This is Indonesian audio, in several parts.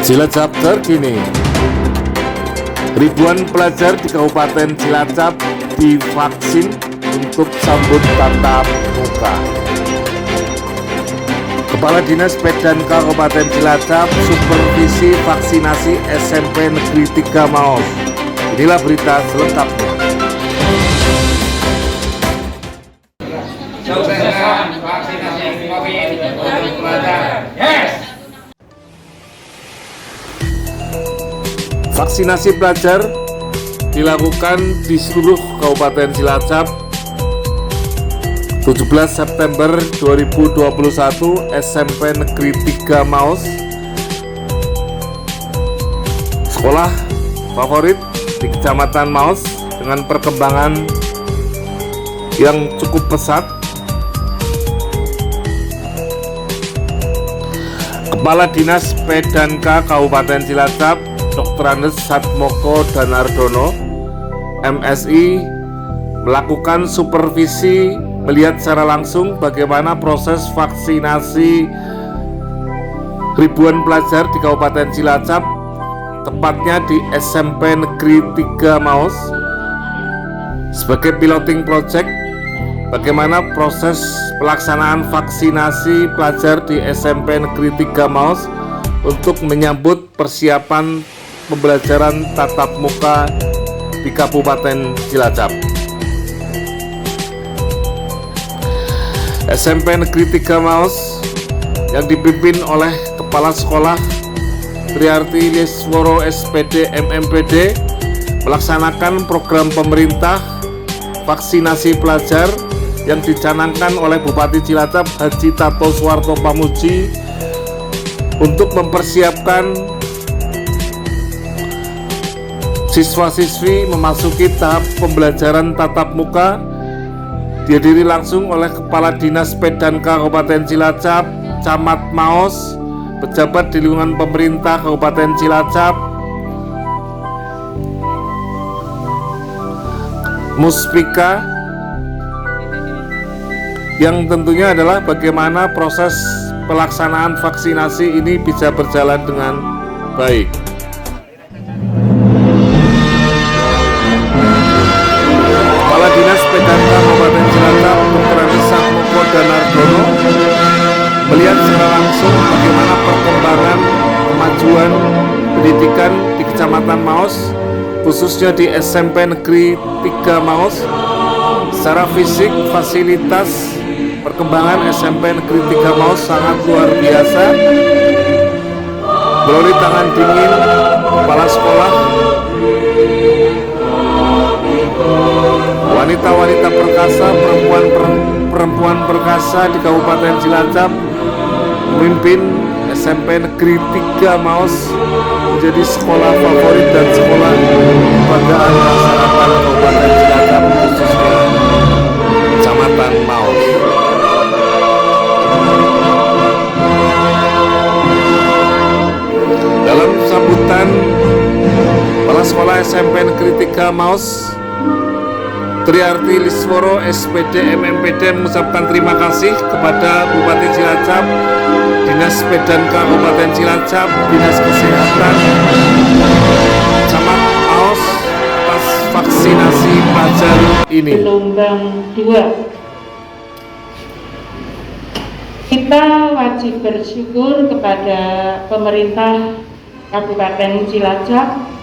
Cilacap terkini. Ribuan pelajar di Kabupaten Cilacap divaksin untuk sambut tatap muka. Kepala Dinas Pdk Kabupaten Cilacap supervisi vaksinasi SMP Negeri 3 Maos. Inilah berita selengkapnya. Vaksinasi COVID untuk pelajar. Yes. Vaksinasi pelajar dilakukan di seluruh Kabupaten Cilacap 17 September 2021 SMP Negeri 3 Maos, sekolah favorit di Kecamatan Maos dengan perkembangan yang cukup pesat. Kepala Dinas Pdk Kabupaten Cilacap Dr. Andes Satmoko Danardono, MSI, melakukan supervisi melihat secara langsung bagaimana proses vaksinasi ribuan pelajar di Kabupaten Cilacap, tepatnya di SMP Negeri 3 Maos, sebagai piloting project bagaimana proses pelaksanaan vaksinasi pelajar di SMP Negeri 3 Maos untuk menyambut persiapan pembelajaran tatap muka di Kabupaten Cilacap. SMP Negeri 3 Maos yang dipimpin oleh Kepala Sekolah Triarti Lisworo SPD MMPD melaksanakan program pemerintah vaksinasi pelajar yang dicanangkan oleh Bupati Cilacap Haji Tato Suwarto Pamuji untuk mempersiapkan siswa-siswi memasuki tahap pembelajaran tatap muka. Dihadiri langsung oleh Kepala Dinas Pdk Kabupaten Cilacap, Camat Maos, pejabat di lingkungan pemerintah Kabupaten Cilacap, Muspika, yang tentunya adalah bagaimana proses pelaksanaan vaksinasi ini bisa berjalan dengan baik. Kepala Dinas Pdk Kabupaten Cilacap Dr. Andes Satmoko Danardono melihat secara langsung bagaimana perkembangan kemajuan pendidikan di Kecamatan Maos, khususnya di SMP Negeri 3 Maos. Secara fisik, fasilitas perkembangan SMP Negeri 3 Maos sangat luar biasa. Melalui tangan dingin kepala sekolah, wanita-wanita perkasa, perempuan perkasa di Kabupaten Cilacap memimpin SMP Negeri 3 Maos menjadi sekolah favorit dan sekolah kebanggaan masyarakat Kabupaten Cilacap, khususnya Kecamatan Maos. Dalam sambutan, Kepala Sekolah SMP Negeri 3 Maos Triarti Lisworo SPD MMPD mengucapkan terima kasih kepada Bupati Cilacap, Dinas Pdk Kabupaten Cilacap, Dinas Kesehatan, Camat Maos atas vaksinasi pelajar ini. Gelombang 2. Kita wajib bersyukur kepada pemerintah Kabupaten Cilacap,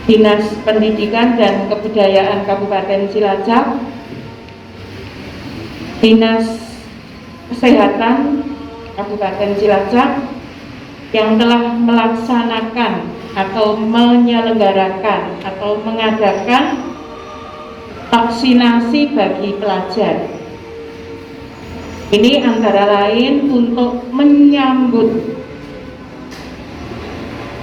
Dinas Pendidikan dan Kebudayaan Kabupaten Cilacap, Dinas Kesehatan Kabupaten Cilacap yang telah melaksanakan atau menyelenggarakan atau mengadakan vaksinasi bagi pelajar. Ini antara lain untuk menyambut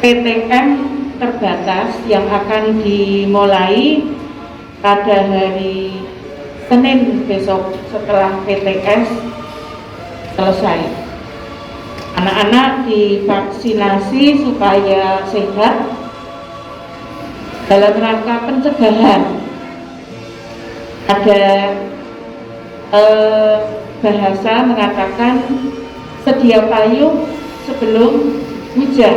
PTM terbatas yang akan dimulai pada hari Senin besok setelah PTS selesai. Anak-anak divaksinasi supaya sehat dalam rangka pencegahan. Ada bahasa mengatakan sedia payung sebelum hujan.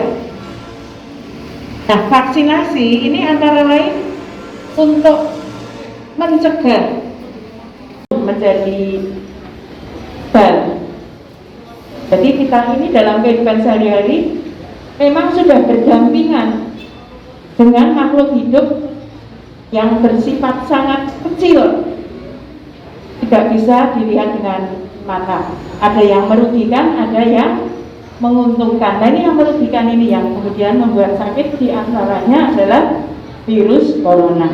Nah, vaksinasi ini antara lain untuk mencegah menjadi bal. Jadi kita ini dalam kehidupan sehari-hari memang sudah berdampingan dengan makhluk hidup yang bersifat sangat kecil, tidak bisa dilihat dengan mata. Ada yang merugikan, ada yang menguntungkan. Nah, ini yang merugikan ini yang kemudian membuat sakit, diantaranya adalah virus corona.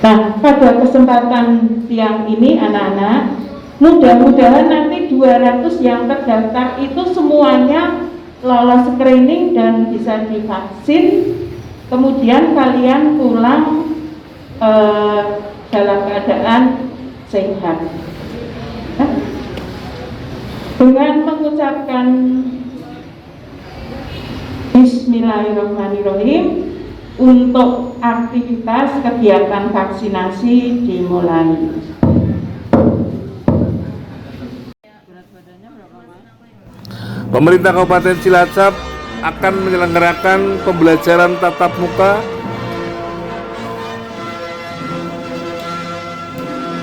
Nah, pada kesempatan siang ini anak-anak, mudah-mudahan nanti 200 yang terdaftar itu semuanya lolos screening dan bisa divaksin. Kemudian kalian pulang dalam keadaan sehat. Dengan mengucapkan Bismillahirrahmanirrahim, untuk aktivitas kegiatan vaksinasi dimulai. Pemerintah Kabupaten Cilacap akan menyelenggarakan pembelajaran tatap muka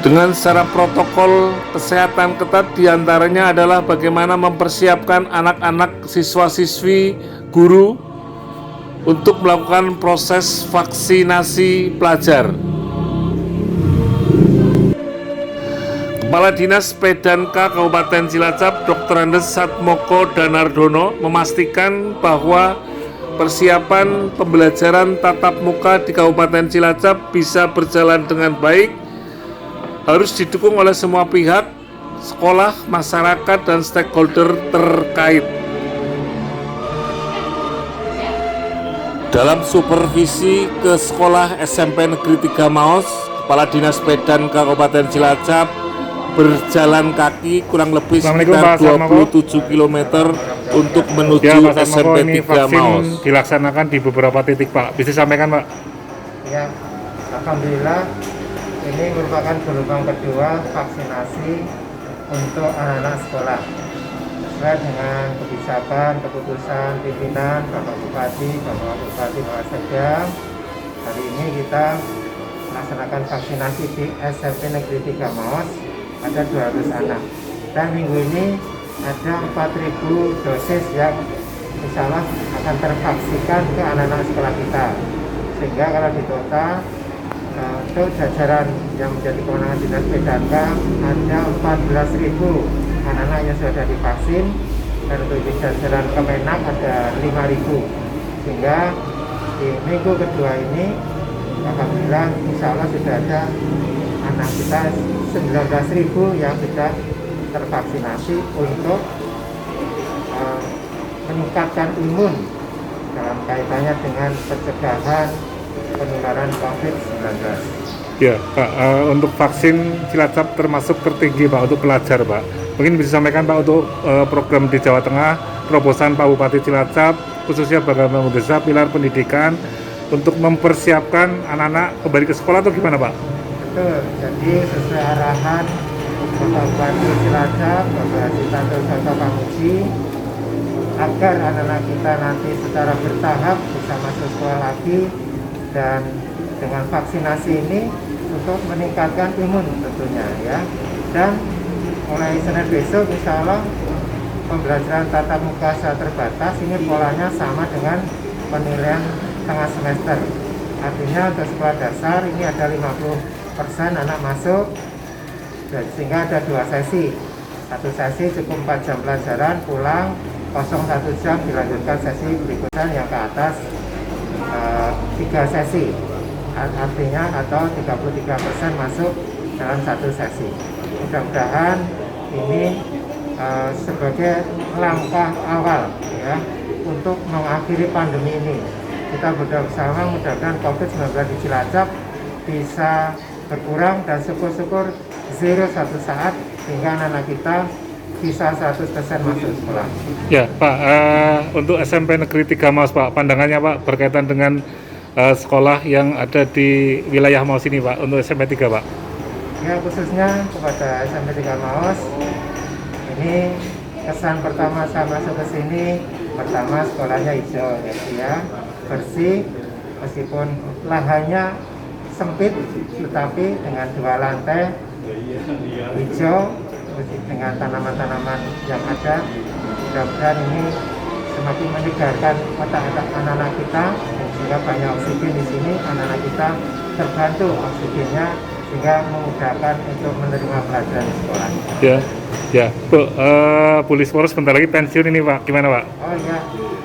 dengan secara protokol kesehatan ketat, diantaranya adalah bagaimana mempersiapkan anak-anak, siswa-siswi, guru untuk melakukan proses vaksinasi pelajar. Kepala Dinas P.D.K Kabupaten Cilacap, Dr. Andes Satmoko Danardono memastikan bahwa persiapan pembelajaran tatap muka di Kabupaten Cilacap bisa berjalan dengan baik, harus didukung oleh semua pihak, sekolah, masyarakat, dan stakeholder terkait. Dalam supervisi ke sekolah SMP Negeri 3 Maos, Kepala Dinas P.D.K Kabupaten Cilacap berjalan kaki kurang lebih sekitar 27 km untuk menuju SMP 3 Maos. Dilaksanakan di beberapa titik, Pak. Bisa sampaikan, Pak? Ya, alhamdulillah ini merupakan gelombang kedua vaksinasi untuk anak-anak sekolah. Sesuai dengan kebijakan, keputusan pimpinan Bapak Bupati, Bapak Bupati Mahasadam, hari ini kita melaksanakan vaksinasi di SMP Negeri 3 Maos. Ada 200 anak, dan minggu ini ada 4.000 dosis yang insya Allah akan tervaksinkan ke anak-anak sekolah kita, sehingga kalau di total untuk jajaran yang menjadi kewenangan Dinas P.D.K ada 14.000 anak-anak yang sudah divaksin, dan untuk di jajaran Kemenak ada 5.000, sehingga di minggu kedua ini alhamdulillah insya Allah sudah ada anak kita 19.000 yang sudah tervaksinasi untuk meningkatkan imun dalam kaitannya dengan pencegahan penularan COVID-19. Ya, Pak, untuk vaksin Cilacap termasuk tertinggi, Pak, untuk pelajar, Pak. Mungkin bisa sampaikan, Pak, untuk program di Jawa Tengah, terobosan Pak Bupati Cilacap, khususnya bagaimana mendesak pilar pendidikan untuk mempersiapkan anak-anak kembali ke sekolah atau gimana, Pak? Betul, jadi sesuai arahan Bapak Bupati Cilacap, Bapak Sitanto Soto Pamuji, agar anak-anak kita nanti secara bertahap bisa masuk sekolah lagi, dan dengan vaksinasi ini untuk meningkatkan imun tentunya ya. Dan mulai Senin besok insya Allah pembelajaran tatap muka secara terbatas, ini polanya sama dengan penilaian tengah semester. Artinya untuk sekolah dasar ini ada 50% anak masuk, dan sehingga ada 2 sesi. Satu sesi cukup 4 jam pelajaran, pulang kosong 1 jam, dilanjutkan sesi berikutnya yang ke atas 3 sesi. Artinya atau 33% masuk dalam 1 sesi. Mudah-mudahan ini sebagai langkah awal ya untuk mengakhiri pandemi ini. Kita bersama mudah-mudahan COVID-19 di Cilacap bisa berkurang, dan syukur-syukur zero satu saat sehingga anak-anak kita bisa 100% masuk sekolah. Ya, Pak, untuk SMP Negeri 3 Maos, Pak, pandangannya, Pak, berkaitan dengan sekolah yang ada di wilayah Maos ini, Pak, untuk SMP 3, Pak. Ya, khususnya kepada SMP 3 Maos, ini kesan pertama saya masuk ke sini Pertama, sekolahnya hijau ya, bersih, meskipun lahannya sempit tetapi dengan 2 lantai hijau dengan tanaman-tanaman yang ada. Mudah-mudahan ini semakin menyegarkan otak-otak anak-anak kita, sehingga banyak oksigen di sini, anak-anak kita terbantu oksigennya sehingga memudahkan untuk menerima pelajaran di sekolah. Ya, Bu, Pulis Poros sebentar lagi pensiun ini Pak, gimana Pak? Oh ya,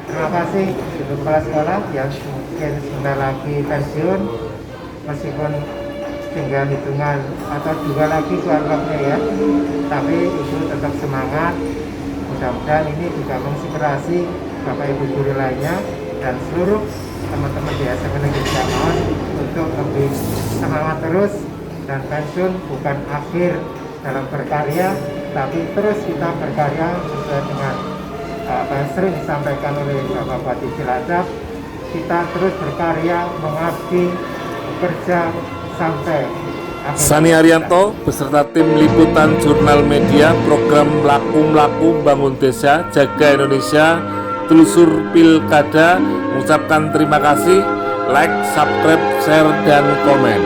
terima kasih untuk kepala sekolah yang mungkin sebentar lagi pensiun, meskipun tinggal hitungan atau 2 lagi keluarganya ya, tapi ibu tetap semangat. Mudah-mudahan ini juga menginspirasi Bapak Ibu guru lainnya dan seluruh teman-teman di SMA Negeri Jamon untuk lebih semangat terus, dan pensiun bukan akhir dalam berkarya, tapi terus kita berkarya sesuai dengan apa yang sering disampaikan oleh Bapak Bupati Cilacap. Kita terus berkarya, mengabdi, bekerja sampai akhir. Sani Arianto beserta tim liputan Jurnal Media program Mlaku-Mlaku Bangun Desa Jaga Indonesia Telusur Pilkada mengucapkan terima kasih, like, subscribe, share, dan komen.